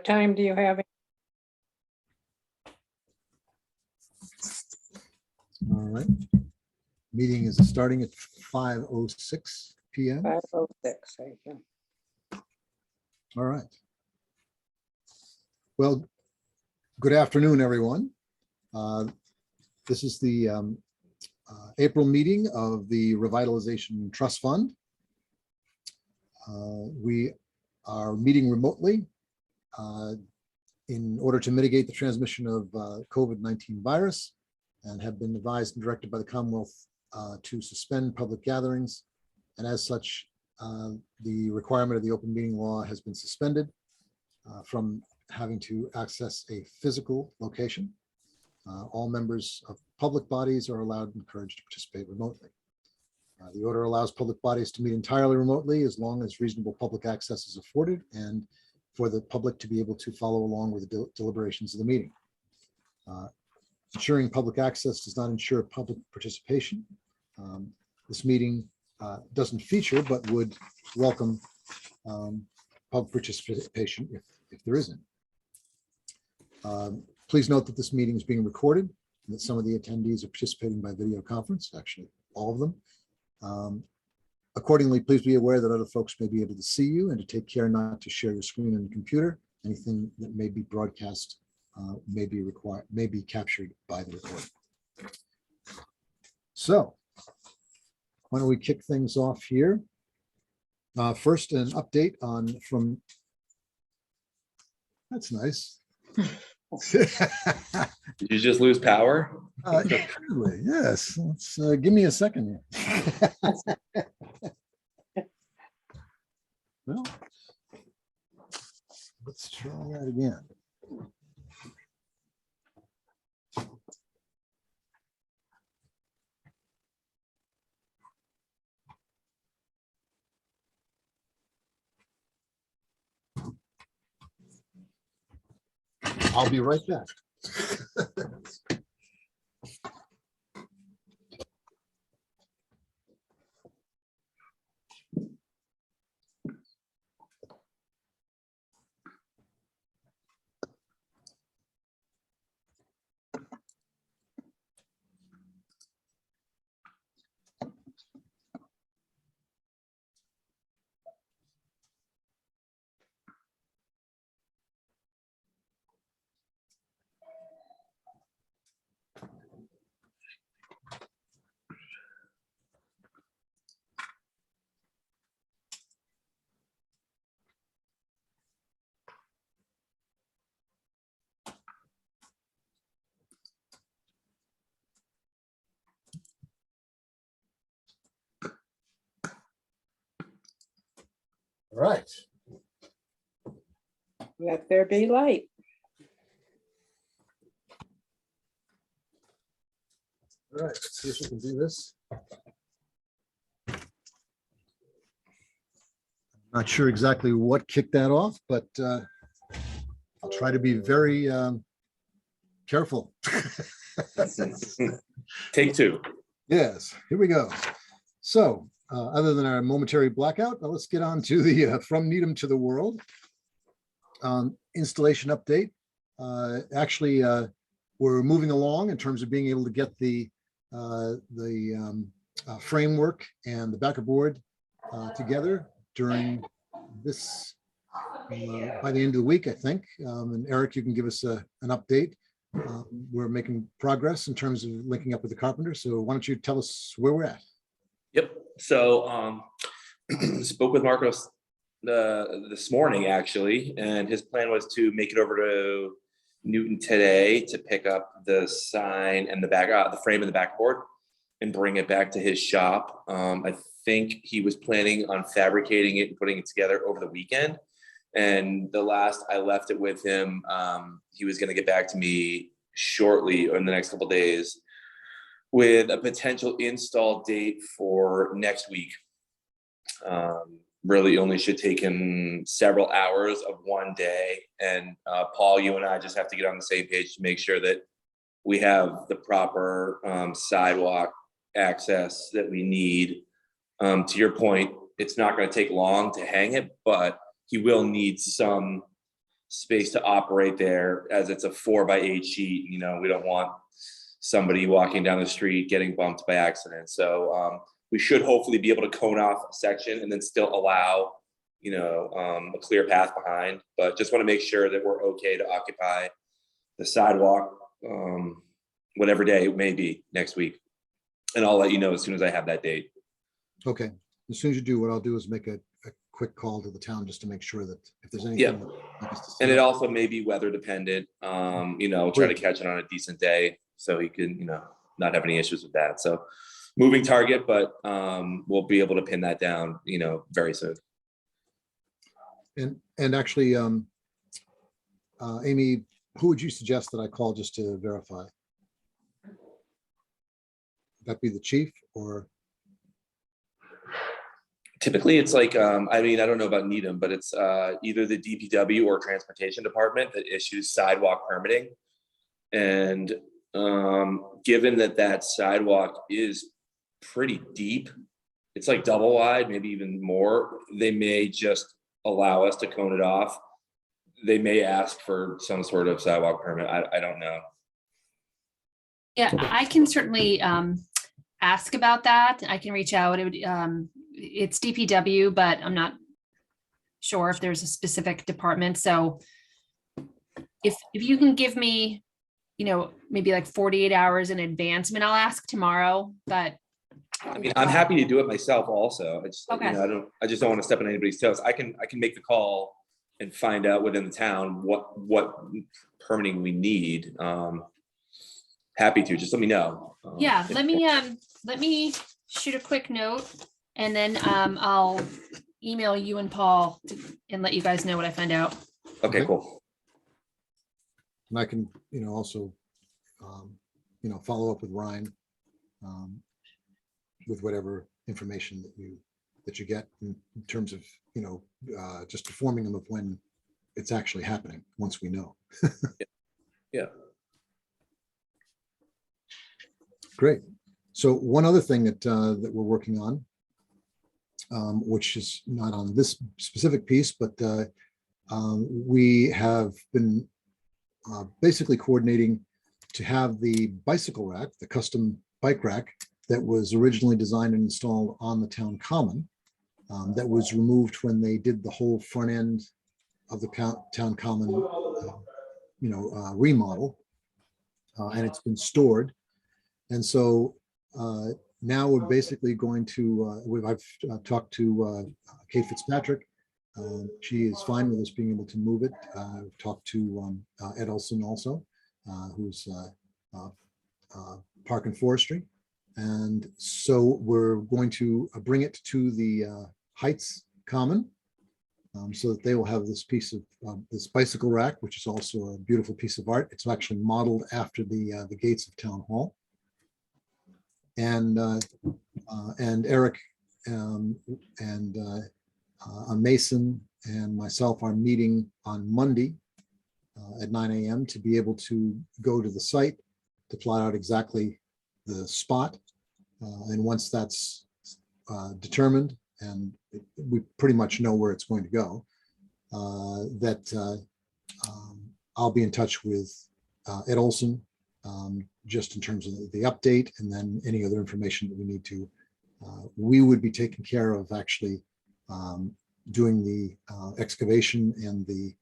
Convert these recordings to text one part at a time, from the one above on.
time do you have? All right. Meeting is starting at 5:06 p.m. 5:06, thank you. All right. Well, good afternoon, everyone. This is the April meeting of the Revitalization Trust Fund. We are meeting remotely in order to mitigate the transmission of COVID-19 virus, and have been advised and directed by the Commonwealth to suspend public gatherings. And as such, the requirement of the open meeting law has been suspended from having to access a physical location. All members of public bodies are allowed and encouraged to participate remotely. The order allows public bodies to meet entirely remotely as long as reasonable public access is afforded and for the public to be able to follow along with the deliberations of the meeting. Ensuring public access does not ensure public participation. This meeting doesn't feature, but would welcome public participation if there isn't. Please note that this meeting is being recorded and that some of the attendees are participating by video conference, actually all of them. Accordingly, please be aware that other folks may be able to see you, and to take care not to share your screen on the computer. Anything that may be broadcast may be captured by the recording. So why don't we kick things off here? First, an update from, that's nice. Did you just lose power? Apparently, yes. Let's give me a second here. Well, let's try that again. I'll be right back. All right. Let there be light. All right, let's see if we can do this. I'm not sure exactly what kicked that off, but I'll try to be very careful. Take two. Yes, here we go. So other than our momentary blackout, let's get on to the From Needham to the World installation update. Actually, we're moving along in terms of being able to get the framework and the backer board together during this by the end of the week, I think. And Eric, you can give us an update. We're making progress in terms of linking up with the carpenter. So why don't you tell us where we're at? Yep. So spoke with Marcos this morning, actually, and his plan was to make it over to Newton today to pick up the sign and the frame and the backboard and bring it back to his shop. I think he was planning on fabricating it and putting it together over the weekend. And the last I left it with him, he was going to get back to me shortly or in the next couple of days with a potential install date for next week. Really only should take him several hours of one day. And Paul, you and I just have to get on the same page to make sure that we have the proper sidewalk access that we need. To your point, it's not going to take long to hang it, but he will need some space to operate there, as it's a 4x8 sheet. We don't want somebody walking down the street getting bumped by accident. So we should hopefully be able to cone off a section and then still allow, a clear path behind. But just want to make sure that we're okay to occupy the sidewalk, whatever day it may be next week. And I'll let you know as soon as I have that date. Okay, as soon as you do, what I'll do is make a quick call to the town just to make sure that if there's anything. Yeah. that needs to And it set up. also may be weather dependent, try to catch it on a decent day so he can, not have any issues with that. So moving target, but we'll be able to pin that down, very soon. And actually, Amy, who would you suggest that I call just to verify? Would that be the chief or? Typically, it's like, I don't know about Needham, but it's either the DPW or Transportation Department that issues sidewalk permitting. And given that sidewalk is pretty deep, it's like double wide, maybe even more, they may just allow us to cone it off. They may ask for some sort of sidewalk permit. I don't know. Yeah, I can certainly ask about that. I can reach out. It's DPW, but I'm not sure if there's a specific department. So if you can give me, maybe like 48 hours in advance, I'll ask tomorrow, but. I'm happy to do it myself also. Okay. I just don't want to step on anybody's toes. I can make the call and find out within the town what permitting we need. Happy to, just let me know. Yeah, let me shoot a quick note and then I'll email you and Paul and let you guys know what I find out. Okay, cool. And I can, also, follow up with Ryan with whatever information that you get in terms of, just informing them of when it's actually happening once we know. Yeah. Great. So one other thing that we're working on, which is not on this specific piece, but we have been basically coordinating to have the bicycle rack, the custom bike rack that was originally designed and installed on the town common, that was removed when they did the whole front end of the town common, remodel, and it's been stored. And so now we're basically going to, I've talked to Kate Fitzpatrick. She is fine with us being able to move it. I've talked to Ed Olson also, who's Park and Forestry. And so we're going to bring it to the Heights Common so that they will have this piece of this bicycle rack, which is also a beautiful piece of art. It's actually modeled after the gates of Town Hall. And Eric and Mason and myself are meeting on Monday at 9 a.m. to be able to go to the site to plot out exactly the spot. And once that's determined, and we pretty much know where it's going to go, I'll be in touch with Ed Olson, just in terms of the update, and then any other information that we need to. We would be taking care of actually doing the excavation and the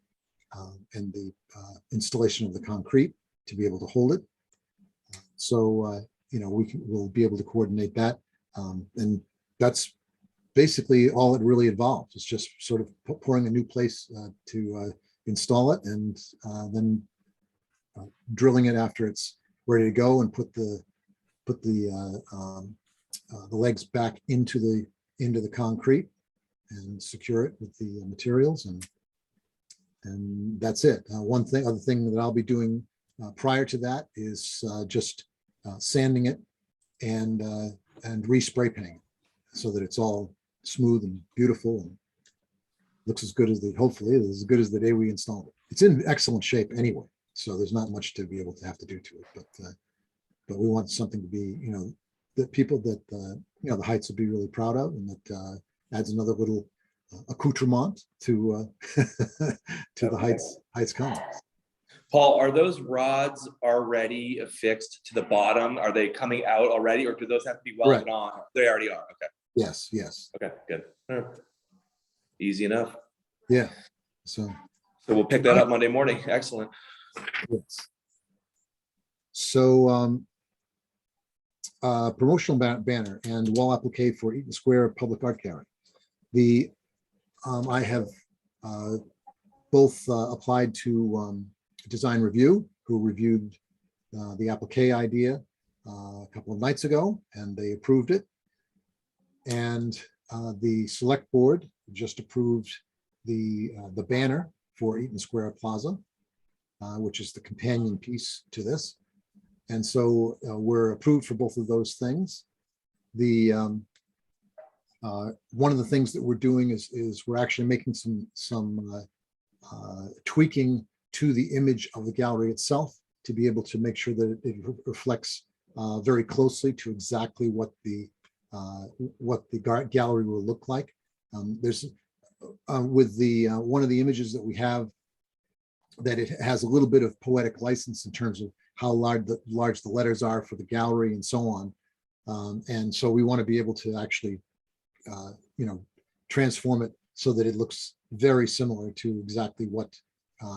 installation of the concrete to be able to hold it. So we'll be able to coordinate that, and that's basically all it really involves. It's just sort of pouring a new place to install it, and then drilling it after it's ready to go, and put the legs back into the concrete and secure it with the materials, and that's it. Other thing that I'll be doing prior to that is just sanding it and respray painting so that it's all smooth and beautiful and looks as good as hopefully as good as the day we installed it. It's in excellent shape anyway, so there's not much to be able to have to do to it, but we want something to be, that people that the Heights will be really proud of, and that adds another little accoutrement to to the Heights Commons. Paul, are those rods already affixed to the bottom? Are they coming out already, or do those have to be welded on? They already are. Okay. Yes, yes. Okay, good. Easy enough. Yeah. So, So we'll pick that up Monday morning. Excellent. yes. So, promotional banner and wall applique for Eaton Square Public Art Gallery. I have both applied to Design Review, who reviewed the applique idea a couple of nights ago, and they approved it. And the select board just approved the banner for Eaton Square Plaza, which is the companion piece to this. And so we're approved for both of those things. The one of the things that we're doing is we're actually making some tweaking to the image of the gallery itself to be able to make sure that it reflects very closely to exactly what the gallery will look like. There's with the one of the images that we have, that it has a little bit of poetic license in terms of how large the letters are for the gallery and so on. And so we want to be able to actually, transform it so that it looks very similar to exactly what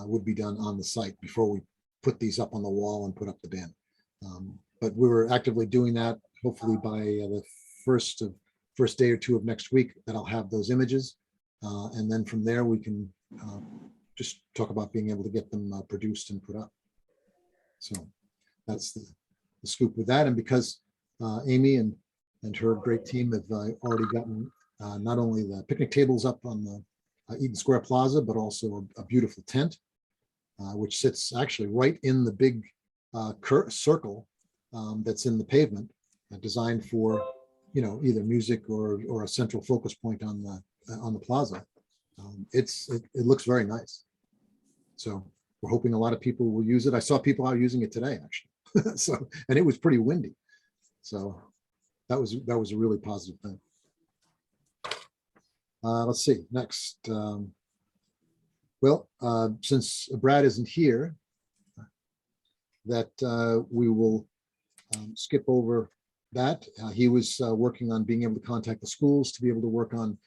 would be done on the site before we put these up on the wall and put up the banner. But we were actively doing that. Hopefully by the first day or two of next week, that I'll have those images. And then from there, we can just talk about being able to get them produced and put up. So that's the scoop with that. And because Amy and her great team have already gotten not only the picnic tables up on the Eaton Square Plaza, but also a beautiful tent, which sits actually right in the big circle that's in the pavement, designed for either music or a central focus point on the plaza. It looks very nice. So we're hoping a lot of people will use it. I saw people out using it today, actually. So, and it was pretty windy. So that was a really positive thing. Let's see, next. Since Brad isn't here, that we will skip over that. He was working on being able to contact the schools to be able to work on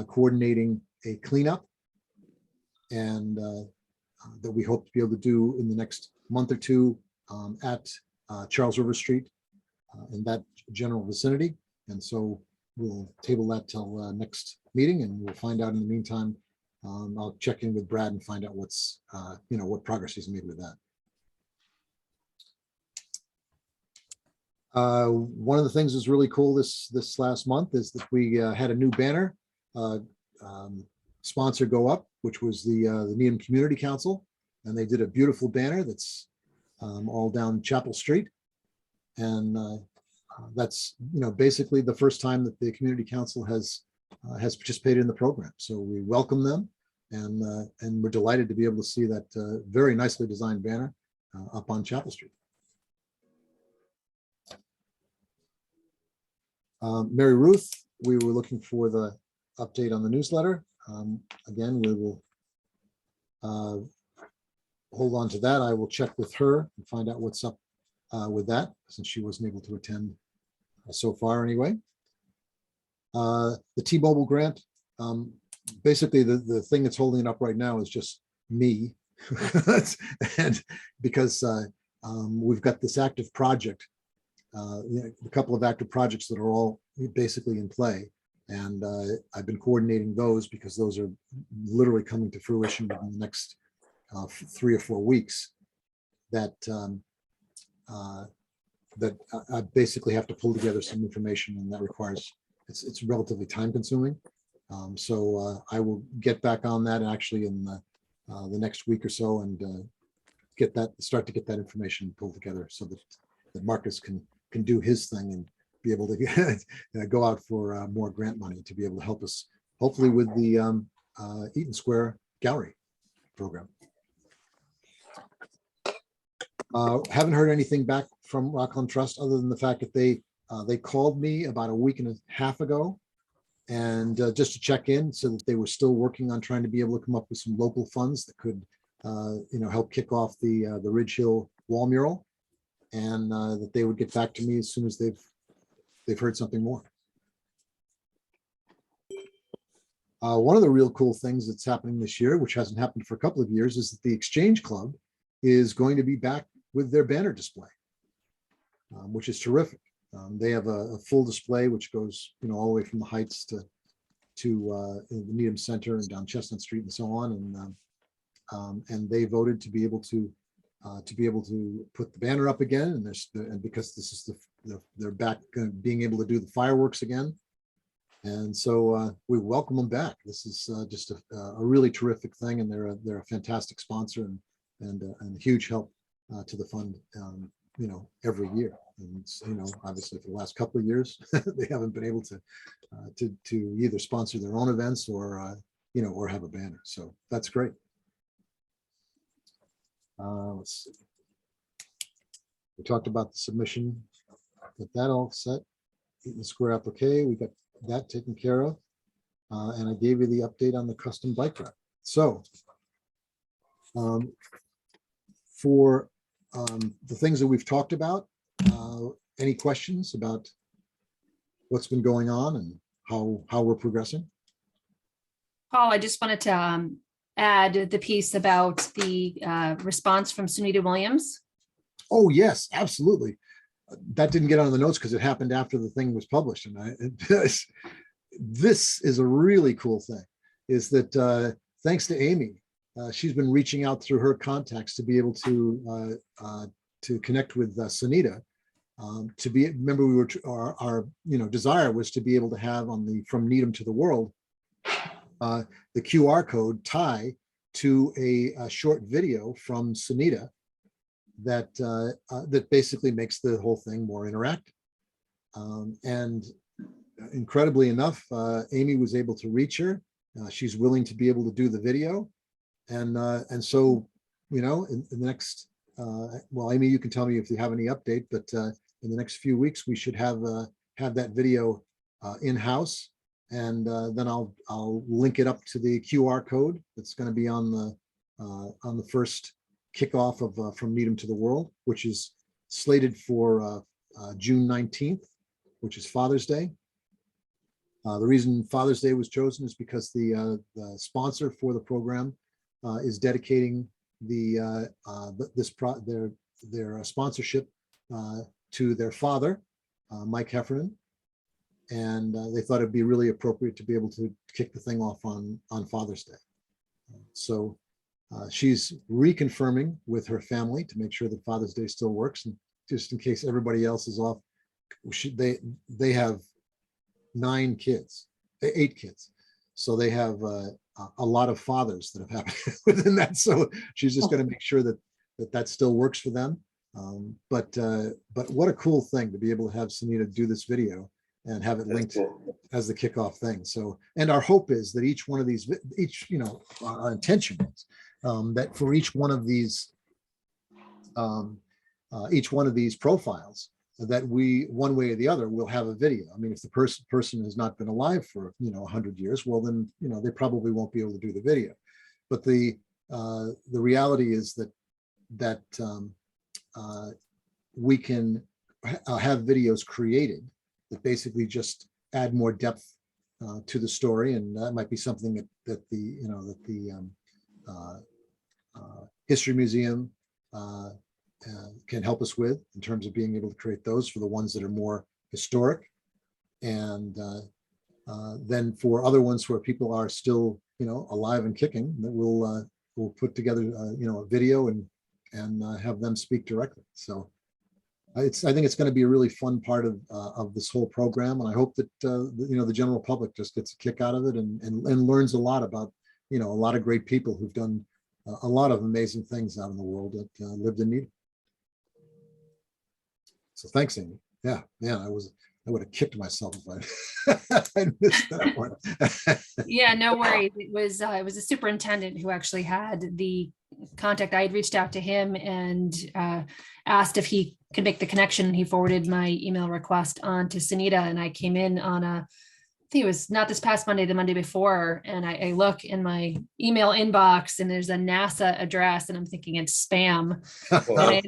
coordinating a cleanup, and that we hope to be able to do in the next month or two at Charles River Street in that general vicinity. And so we'll table that till next meeting, and we'll find out in the meantime. I'll check in with Brad and find out what's what progress he's made with that. One of the things that's really cool this last month is that we had a new banner sponsor go up, which was the Needham Community Council, and they did a beautiful banner that's all down Chapel Street, and that's basically the first time that the Community Council has participated in the program. So we welcome them, and we're delighted to be able to see that very nicely designed banner up on Chapel Street. Mary Ruth, we were looking for the update on the newsletter. Again, we will hold on to that. I will check with her and find out what's up with that, since she wasn't able to attend so far anyway. The T-Mobile grant, basically the thing that's holding it up right now is just me. And because we've got this active project, a couple of active projects that are all basically in play. And I've been coordinating those because those are literally coming to fruition in the next 3 or 4 weeks. That I basically have to pull together some information, and that requires, it's relatively time consuming. So I will get back on that actually in the next week or so, and start to get that information pulled together so that Marcus can do his thing and be able to go out for more grant money to be able to help us, hopefully with the Eaton Square Gallery program. Haven't heard anything back from Rockland Trust other than the fact that they called me about a week and a half ago and just to check in so that they were still working on trying to be able to come up with some local funds that could, help kick off the Ridge Hill wall mural, and that they would get back to me as soon as they've heard something more. One of the real cool things that's happening this year, which hasn't happened for a couple of years, is that the Exchange Club is going to be back with their banner display, which is terrific. They have a full display which goes, all the way from the Heights to the Needham Center and down Chestnut Street and so on. And they voted to be able to put the banner up again. And because this is they're back being able to do the fireworks again. And so we welcome them back. This is just a really terrific thing, and they're a fantastic sponsor and a huge help to the fund, every year. And obviously for the last couple of years, they haven't been able to either sponsor their own events or or have a banner. So that's great. Let's see. We talked about the submission. Get that all set. Eaton Square applique. We got that taken care of. And I gave you the update on the custom bike rack. So for the things that we've talked about, any questions about what's been going on and how we're progressing? Paul, I just wanted to add the piece about the response from Sunita Williams. Oh, yes, absolutely. That didn't get on the notes because it happened after the thing was published. And this is a really cool thing, is that thanks to Amy, she's been reaching out through her contacts to be able to connect with Sunita. Remember, we were our desire was to be able to have on the From Needham to the World the QR code tie to a short video from Sunita that basically makes the whole thing more interactive. And incredibly enough, Amy was able to reach her. She's willing to be able to do the video, and so in the next well, Amy, you can tell me if you have any update, but in the next few weeks we should have that video in-house, and then I'll link it up to the QR code that's going to be on the first kickoff of From Needham to the World, which is slated for June 19th, which is Father's Day. The reason Father's Day was chosen is because the sponsor for the program is dedicating their sponsorship to their father, Mike Heffernan, and they thought it'd be really appropriate to be able to kick the thing off on Father's Day. So she's reconfirming with her family to make sure that Father's Day still works, and just in case everybody else is off, they have 8 kids, so they have a lot of fathers that have happened within that. So she's just going to make sure that still works for them. But what a cool thing to be able to have Sunita do this video and have it linked as the kickoff thing. So, and our hope is that each one of these, our intention is that for each one of these profiles, that we, one way or the other, will have a video. I mean, if the person has not been alive for 100 years, well, then they probably won't be able to do the video. But the reality is that we can have videos created that basically just add more depth to the story, and that might be something that the History Museum can help us with in terms of being able to create those for the ones that are more historic, and then for other ones where people are still alive and kicking, that we'll put together a video and have them speak directly. So I think it's going to be a really fun part of this whole program, and I hope that the general public just gets a kick out of it and learns a lot about a lot of great people who've done a lot of amazing things out in the world that lived in need. So thanks, Amy. Yeah, I would have kicked myself if I missed that one. Yeah, no worries. It was a superintendent who actually had the contact. I had reached out to him and asked if he could make the connection. He forwarded my email request on to Sunita, and I came in on a think it was not this past Monday, the Monday before, and I look in my email inbox and there's a NASA address and I'm thinking it's spam. And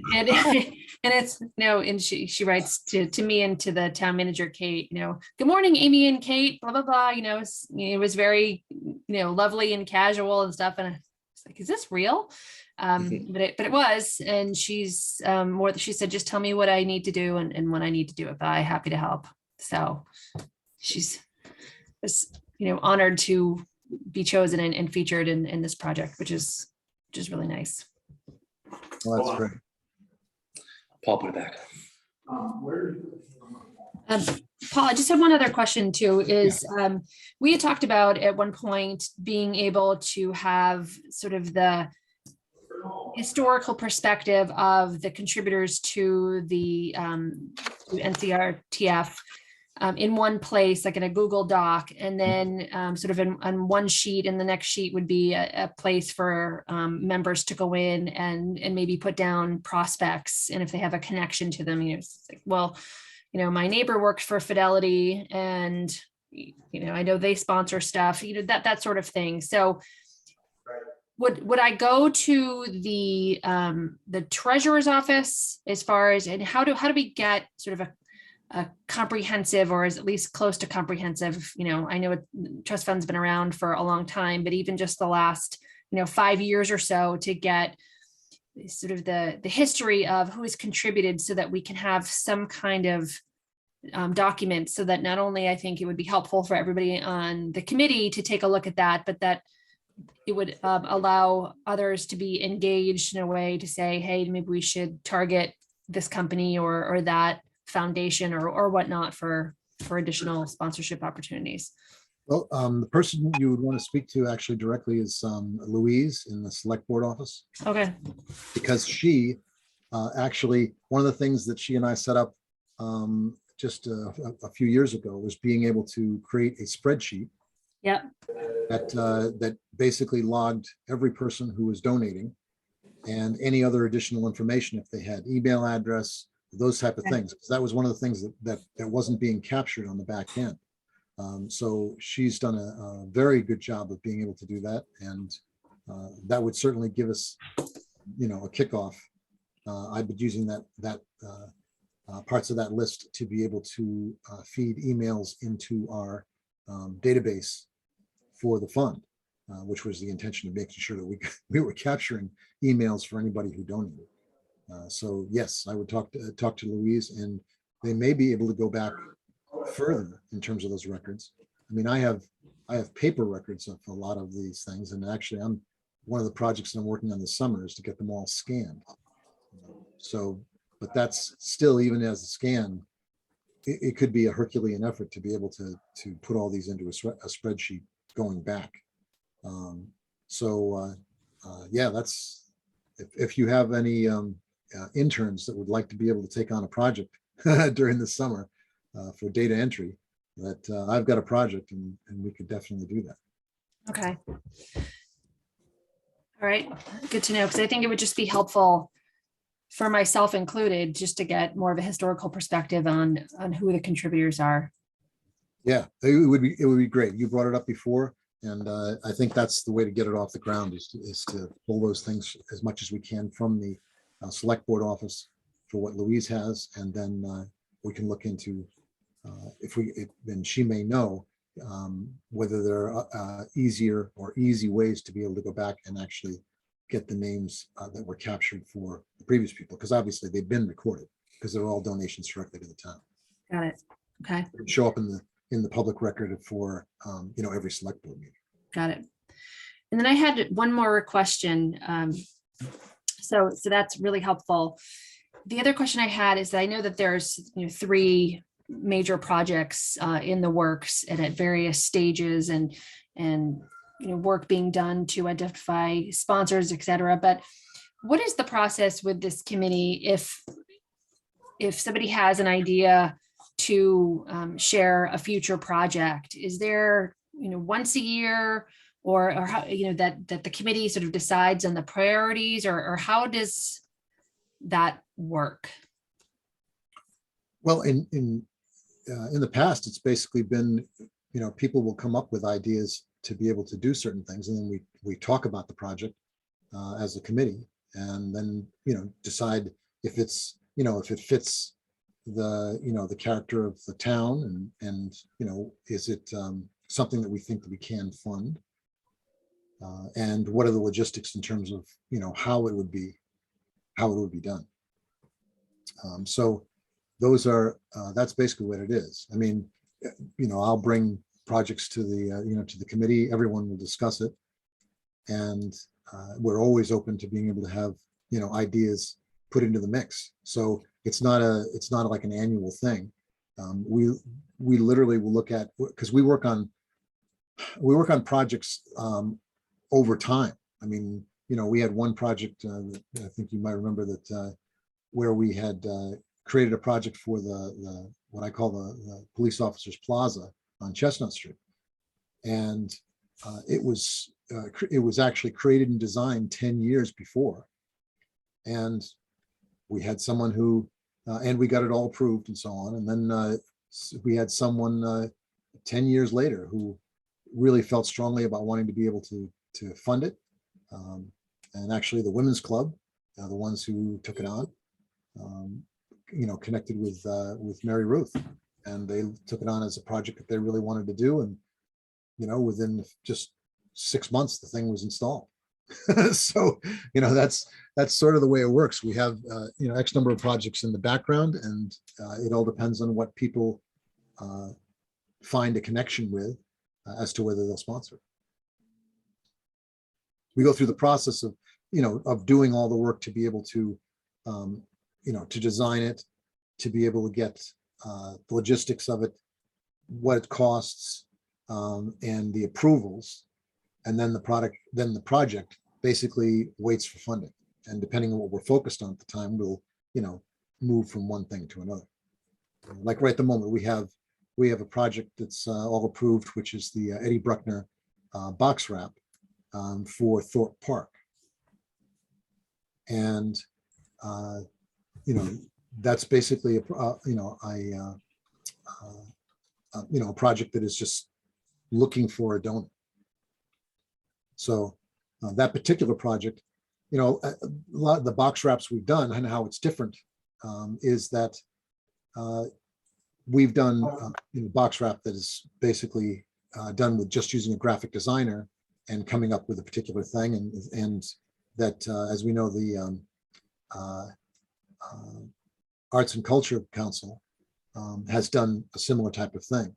it's, and she writes to me and to the town manager, Kate, good morning, Amy and Kate, blah, blah, blah, it was very, lovely and casual and stuff. And I was like, is this real? But it was, and she's she said, just tell me what I need to do and when I need to do it, but I'm happy to help. So she's honored to be chosen and featured in this project, which is really nice. Well, that's great. Paul, put it back. Paul, I just have one other question too, is we had talked about at one point being able to have sort of the historical perspective of the contributors to the NCRTF in one place, like in a Google Doc, and then sort of on one sheet, and the next sheet would be a place for members to go in and maybe put down prospects, and if they have a connection to them, it's like, well, my neighbor works for Fidelity, and I know they sponsor stuff, that sort of thing. So would I go to the treasurer's office as far as, and how do we get sort of a comprehensive, or is at least close to comprehensive, I know trust fund's been around for a long time, but even just the last 5 years or so, to get sort of the history of who has contributed, so that we can have some kind of document, so that not only I think it would be helpful for everybody on the committee to take a look at that, but that it would allow others to be engaged in a way to say, hey, maybe we should target this company or that foundation or whatnot for additional sponsorship opportunities. Well, the person you would want to speak to actually directly is Louise in the select board office, Okay. because she actually, one of the things that she and I set up just a few years ago was being able to create a spreadsheet. Yeah. That basically logged every person who was donating and any other additional information, if they had email address, those type of things. That was one of the things that wasn't being captured on the back end. So she's done a very good job of being able to do that, and that would certainly give us, a kickoff. I've been using that parts of that list to be able to feed emails into our database for the fund, which was the intention of making sure that we were capturing emails for anybody who donated. So yes, I would talk to Louise, and they may be able to go back further in terms of those records. I mean, I have paper records of a lot of these things, and actually one of the projects that I'm working on this summer is to get them all scanned. So, but that's still, even as a scan, it could be a Herculean effort to be able to put all these into a spreadsheet going back. Yeah, that's, if you have any interns that would like to be able to take on a project during the summer for data entry, that I've got a project and we could definitely do that. Okay. All right. Good to know, because I think it would just be helpful for myself included, just to get more of a historical perspective on who the contributors are. Yeah, it would be great. You brought it up before, and I think that's the way to get it off the ground, is to pull those things as much as we can from the select board office for what Louise has, and then we can look into then she may know whether there are easier or easy ways to be able to go back and actually get the names that were captured for the previous people, because obviously they've been recorded because they're all donations directly to the town. Got it. Okay. Show up in the public record for every select board meeting. Got it. And then I had one more question. So that's really helpful. The other question I had is that I know that there's 3 major projects in the works and at various stages, and work being done to identify sponsors, et cetera. But what is the process with this committee if somebody has an idea to share a future project? Is there once a year, or how that the committee sort of decides on the priorities, or how does that work? Well, in the past, it's basically been people will come up with ideas to be able to do certain things, and then we talk about the project as a committee, and then decide if it's if it fits the character of the town, and is it something that we think that we can fund, and what are the logistics in terms of how it would be done. So those are that's basically what it is. I mean, I'll bring projects to the to the committee. Everyone will discuss it, and we're always open to being able to have ideas put into the mix. So it's not like an annual thing. We literally will look at, because we work on projects over time. I mean, we had one project, I think you might remember that, where we had created a project for the what I call the police officers plaza on Chestnut Street, and it was actually created and designed 10 years before, and we had someone who and we got it all approved and so on, and then we had someone 10 years later who really felt strongly about wanting to be able to fund it, and actually the women's club, the ones who took it on, connected with Mary Ruth, and they took it on as a project that they really wanted to do, and within just 6 months the thing was installed. So that's sort of the way it works. We have X number of projects in the background, and it all depends on what people find a connection with as to whether they'll sponsor. We go through the process of doing all the work to be able to to design it, to be able to get the logistics of it, what it costs, and the approvals, and then the project basically waits for funding. And depending on what we're focused on at the time, we'll move from one thing to another. Like right at the moment, we have a project that's all approved, which is the Eddie Bruckner box wrap for Thorpe Park, and that's basically a project that is just looking for a donor. So that particular project, a lot of the box wraps we've done and how it's different is that we've done box wrap that is basically done with just using a graphic designer and coming up with a particular thing, and that as we know, the Arts and Culture Council has done a similar type of thing.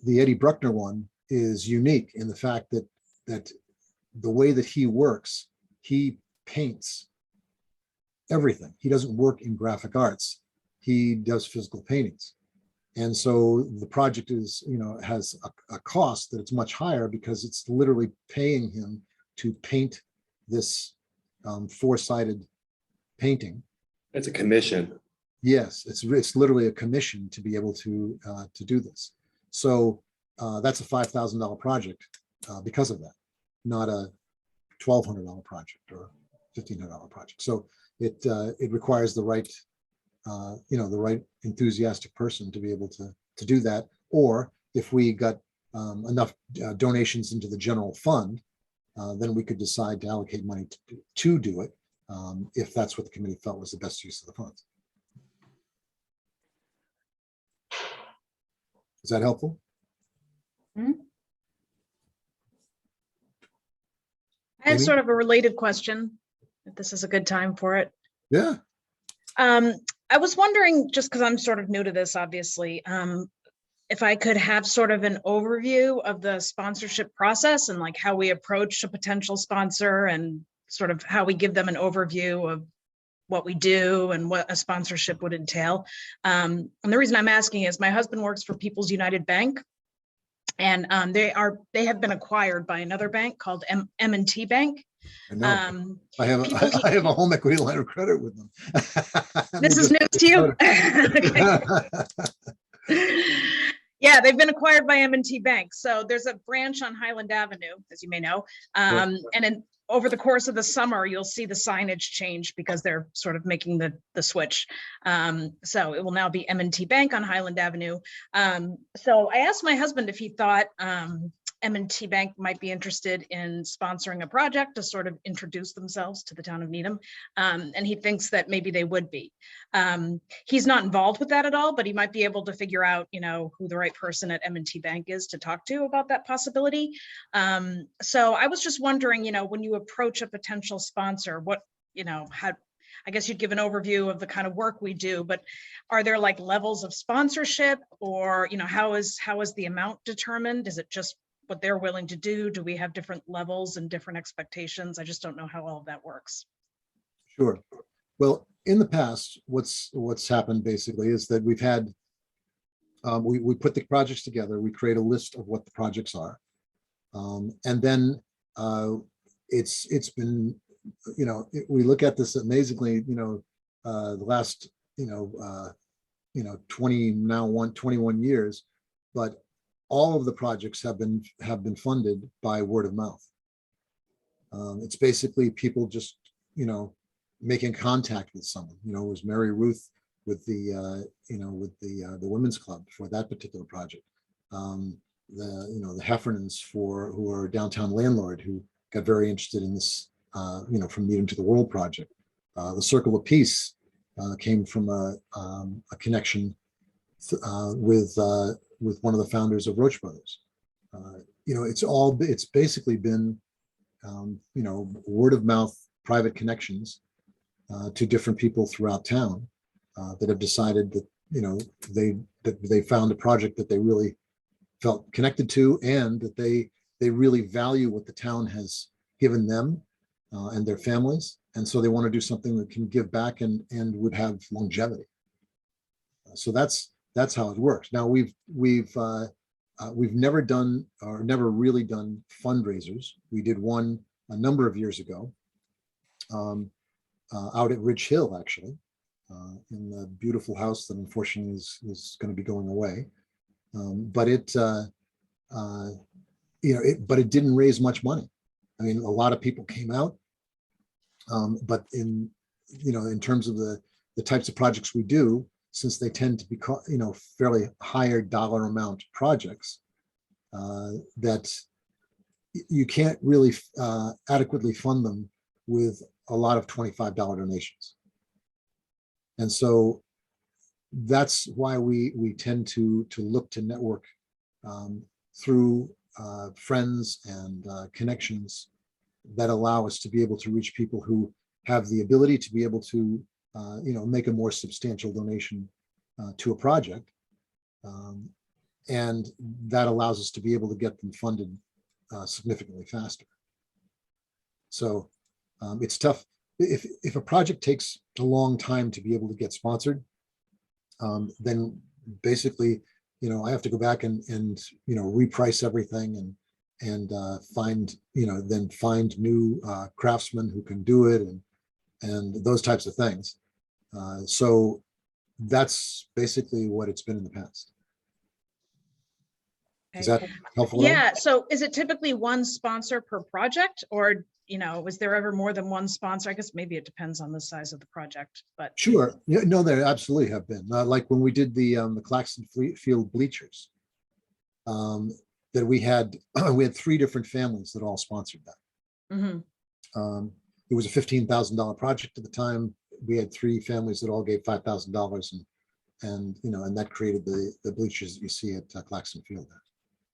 The Eddie Bruckner one is unique in the fact that the way that he works, he paints everything. He doesn't work in graphic arts. He does physical paintings. And so the project is, has a cost that it's much higher because it's literally paying him to paint this four-sided painting. It's a commission. Yes, it's literally a commission to be able to do this. So that's a $5,000 project because of that, not a $1,200 project or $1,500 project. So it requires the right the right enthusiastic person to be able to do that. Or if we got enough donations into the general fund, then we could decide to allocate money to do it if that's what the committee felt was the best use of the funds. Is that helpful? I had Amy? sort of a related question, if this is a good time for it. Yeah. I was wondering, just because I'm sort of new to this, obviously, if I could have sort of an overview of the sponsorship process and like how we approach a potential sponsor and sort of how we give them an overview of what we do and what a sponsorship would entail. And the reason I'm asking is my husband works for People's United Bank, and they have been acquired by another bank called M&T Bank. I know. I have a home equity line of credit with them. This is news to you. Yeah, they've been acquired by M&T Bank. So there's a branch on Highland Avenue, as you may know, and over the course of the summer, you'll see the signage change because they're sort of making the switch. So it will now be M&T Bank on Highland Avenue. So I asked my husband if he thought M&T Bank might be interested in sponsoring a project to sort of introduce themselves to the town of Needham. And he thinks that maybe they would be. He's not involved with that at all, but he might be able to figure out, you know, who the right person at M&T Bank is to talk to about that possibility. So I was just wondering, you know, when you approach a potential sponsor, what, you know, how, I guess you'd give an overview of the kind of work we do, but are there like levels of sponsorship, or, you know, how is the amount determined? Is it just what they're willing to do? Do we have different levels and different expectations? I just don't know how all of that works. Sure. Well, in the past, what's happened basically is that we've had, we put the projects together, we create a list of what the projects are. And then it's been, you know, we look at this amazingly, you know, the last, 21 years, but all of the projects have been funded by word of mouth. It's basically people just, you know, making contact with someone. You know, it was Mary Ruth with the women's club for that particular project. The Heffernans who are downtown landlord, who got very interested in this, from Needham to the World project. The Circle of Peace came from a connection with one of the founders of Roach Brothers. It's basically been, word of mouth, private connections to different people throughout town that have decided that, they found a project that they really felt connected to, and that they really value what the town has given them and their families. And so they want to do something that can give back and would have longevity. So that's how it works. Now we've never done, or never really done, fundraisers. We did one a number of years ago out at Ridge Hill, actually, in the beautiful house that unfortunately is going to be going away. But it didn't raise much money. I mean, a lot of people came out, but in terms of the types of projects we do, since they tend to be, fairly higher dollar amount projects, that you can't really adequately fund them with a lot of $25 donations. And so that's why we tend to look to network through friends and connections that allow us to be able to reach people who have the ability to be able to make a more substantial donation to a project, and that allows us to be able to get them funded significantly faster. So it's tough if a project takes a long time to be able to get sponsored. Then basically, I have to go back and reprice everything and find new craftsmen who can do it and those types of things. So that's basically what it's been in the past. Is that helpful? Yeah. So is it typically one sponsor per project, or was there ever more than one sponsor? I guess maybe it depends on the size of the project, but sure. Yeah, no, there absolutely have been. Like when we did the Claxton Field bleachers, that we had 3 different families that all sponsored that. Mm-hmm. It was a $15,000 project at the time. We had 3 families that all gave $5,000, and that created the bleachers that you see at Claxton Field,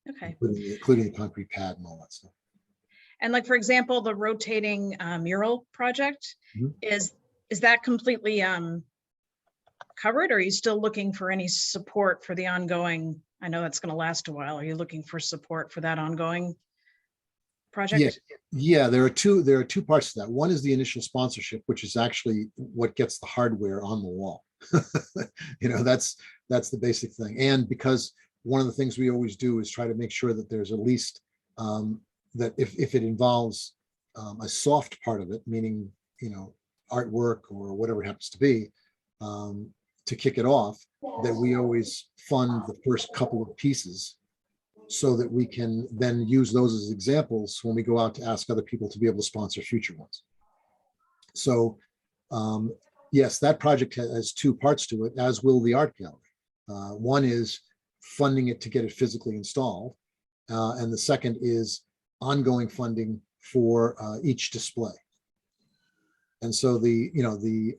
Okay. including the concrete pad and all that stuff. And like, for example, the rotating mural project, Mhm. is that completely covered? Or are you still looking for any support for the ongoing? I know that's going to last a while. Are you looking for support for that ongoing project? Yeah, there are two parts to that. One is the initial sponsorship, which is actually what gets the hardware on the wall. That's the basic thing. And because one of the things we always do is try to make sure that there's at least that if it involves a soft part of it, meaning artwork or whatever it happens to be, to kick it off, that we always fund the first couple of pieces so that we can then use those as examples when we go out to ask other people to be able to sponsor future ones. So yes, that project has two parts to it, as will the art gallery. One is funding it to get it physically installed. And the second is ongoing funding for each display. And so the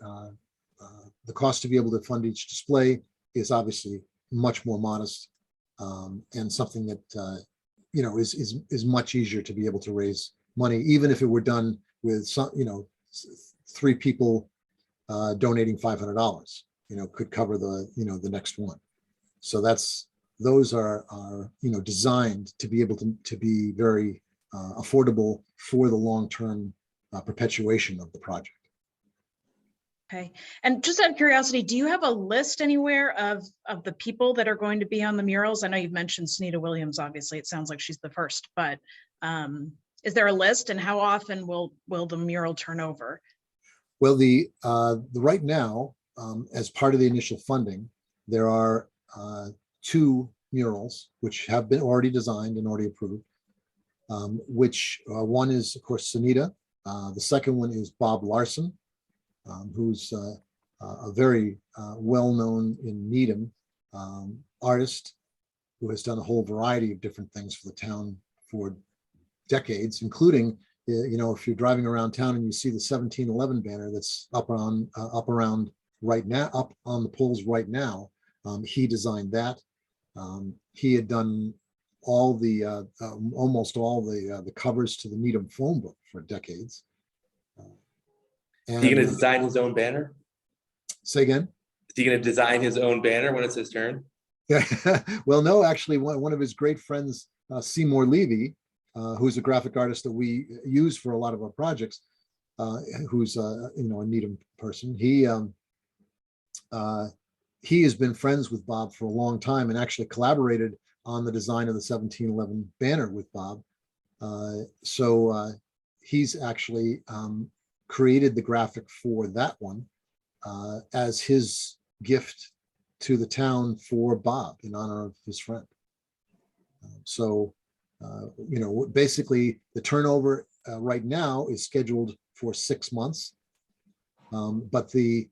cost to be able to fund each display is obviously much more modest, and something that is much easier to be able to raise money, even if it were done with some, 3 people donating $500, could cover the next one. So those are designed to be able to be very affordable for the long-term perpetuation of the project. Okay. And just out of curiosity, do you have a list anywhere of the people that are going to be on the murals? I know you've mentioned Sunita Williams, obviously. It sounds like she's the first, but is there a list, and how often will the mural turn over? Well, the right now, as part of the initial funding, there are 2 murals which have been already designed and already approved. Which one is, of course, Sunita. The second one is Bob Larson, who's a very well-known in Needham artist who has done a whole variety of different things for the town for decades, including, if you're driving around town and you see the 1711 banner that's up around right now, up on the poles right now, he designed that. He had done all the almost all the covers to the Needham phone book for decades. Is he going to design his own banner? Say again? Is he going to design his own banner when it's his turn? Yeah. Well, no, actually, one of his great friends, Seymour Levy, who's a graphic artist that we use for a lot of our projects, who's a Needham person. He has been friends with Bob for a long time and actually collaborated on the design of the 1711 banner with Bob. So he's actually created the graphic for that one as his gift to the town for Bob in honor of his friend. So, basically the turnover right now is scheduled for 6 months. But the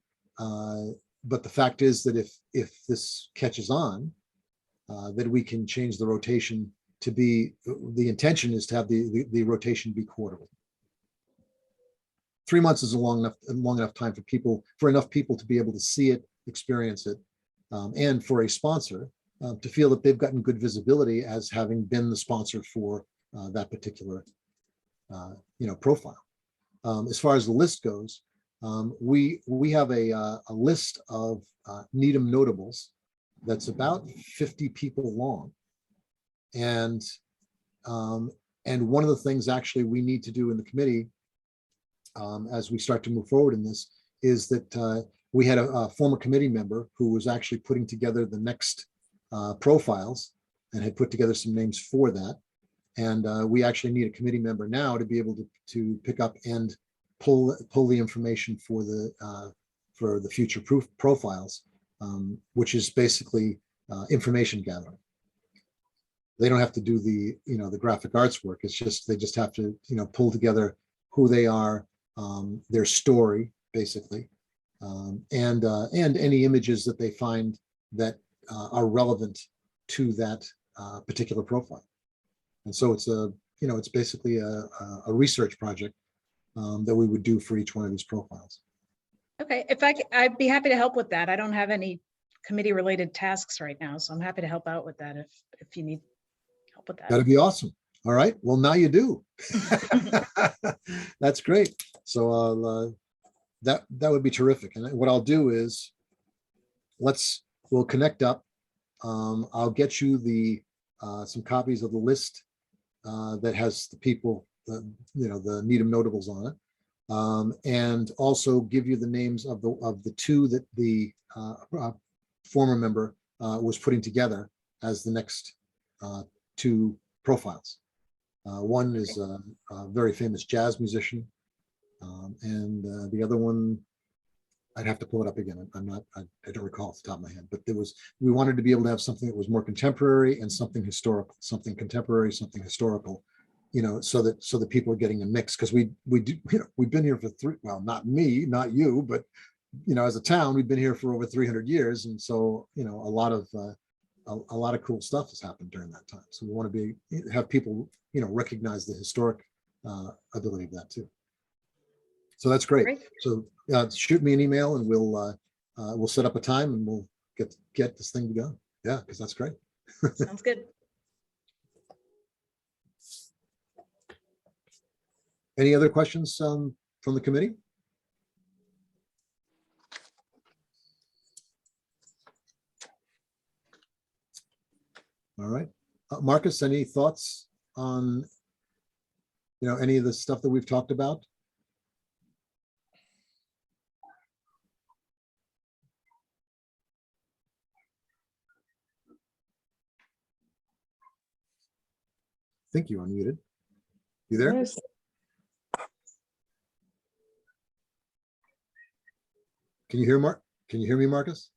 fact is that if this catches on, that we can change the rotation to be, the intention is to have the rotation be quarterly. 3 months is a long enough time for enough people to be able to see it, experience it, and for a sponsor to feel that they've gotten good visibility as having been the sponsor for that particular profile. As far as the list goes, we have a list of Needham notables that's about 50 people long, and one of the things actually we need to do in the committee as we start to move forward in this is that we had a former committee member who was actually putting together the next profiles and had put together some names for that. And we actually need a committee member now to be able to pick up and pull the information for the future profiles, which is basically information gathering. They don't have to do the graphic arts work. It's just, they just have to, pull together who they are, their story, basically, and any images that they find that are relevant to that particular profile. And so it's basically a research project that we would do for each one of these profiles. Okay, I'd be happy to help with that. I don't have any committee related tasks right now, so I'm happy to help out with that if you need help with that. That'd be awesome. All right. Well, now you do. That's great. So that would be terrific. And what I'll do is we'll connect up. I'll get you some copies of the list that has the people, the Needham notables on it, and also give you the names of the 2 that the former member was putting together as the next 2 profiles. One is a very famous jazz musician, and the other one, I'd have to pull it up again. I don't recall off the top of my head, but we wanted to be able to have something that was more contemporary and something historical, something contemporary, something historical, so that people are getting a mix, because we do, we've been here for not me, not you, but, as a town, we've been here for over 300 years. And so, a lot of cool stuff has happened during that time. So we want to have people, recognize the historic ability of that too. So that's great. Great. So shoot me an email and we'll set up a time and we'll get this thing to go. Yeah, because that's great. Sounds good. Any other questions from the committee? All right. Marcus, any thoughts on any of the stuff that we've talked about? I think you unmuted. You there? Yes. Can you hear me, Marcus?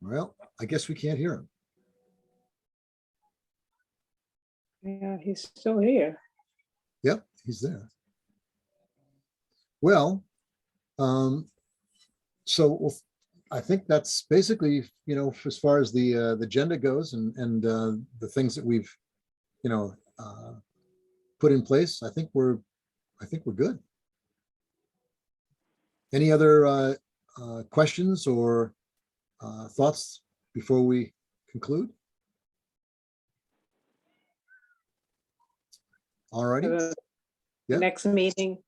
Well, I guess we can't hear him. Yeah, he's still here. Yep, he's there. Well, so I think that's basically, as far as the agenda goes and the things that we've, put in place. I think we're good. Any other questions or thoughts before we conclude? All righty. The Yeah. next meeting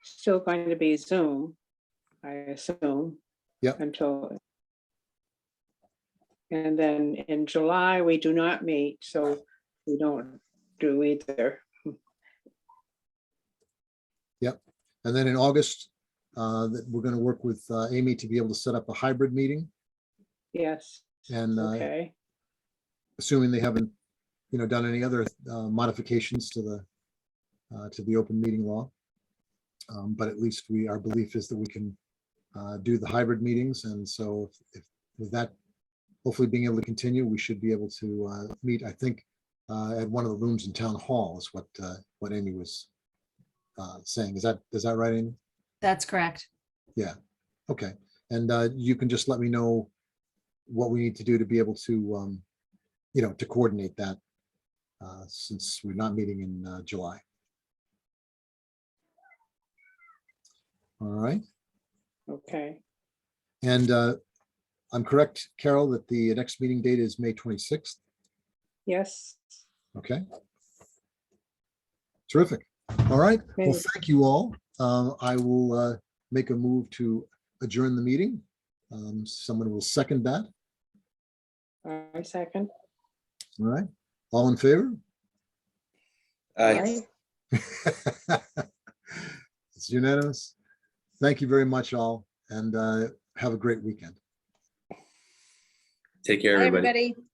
still going to be Zoom, I assume. Yep. And then in July, we do not meet, so we don't do either. Yep. And then in August, that we're going to work with Amy to be able to set up a hybrid meeting. Yes, And okay, assuming they haven't, done any other modifications to the open meeting law. But at least our belief is that we can do the hybrid meetings. And so if with that, hopefully being able to continue, we should be able to meet, I think, at one of the rooms in town hall is what Amy was saying. Is that right, Amy? That's correct. Yeah. Okay. And you can just let me know what we need to do to be able to, to coordinate that since we're not meeting in July. All right. okay. And I'm correct, Carol, that the next meeting date is May 26th. Yes, Okay. Terrific. All right. Well, Okay. thank you all. I will make a move to adjourn the meeting. Someone will second that. I second. All right. All in favor? Aye. It's unanimous. Thank you very much, all, and have a great weekend. Take care, Bye, everybody. everybody.